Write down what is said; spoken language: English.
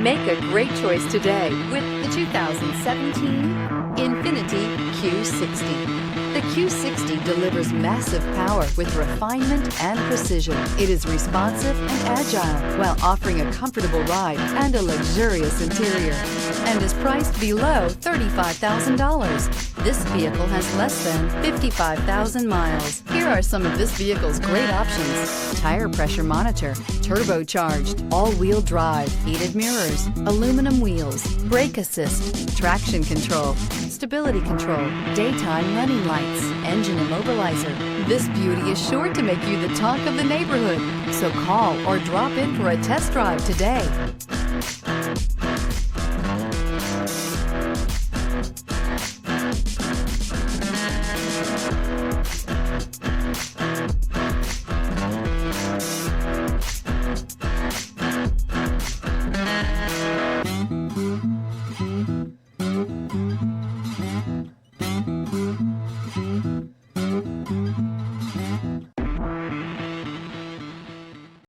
Make a great choice today with the 2017 Infiniti Q60. The Q60 delivers massive power with refinement and precision. It is responsive and agile while offering a comfortable ride and a luxurious interior, and is priced below $35,000. This vehicle has less than 55,000 miles. Here are some of this vehicle's great options: tire pressure monitor, turbocharged, all-wheel drive, heated mirrors, aluminum wheels, brake assist, traction control, stability control, daytime running lights, engine immobilizer. This beauty is sure to make you the talk of the neighborhood. So call or drop in for a test drive today.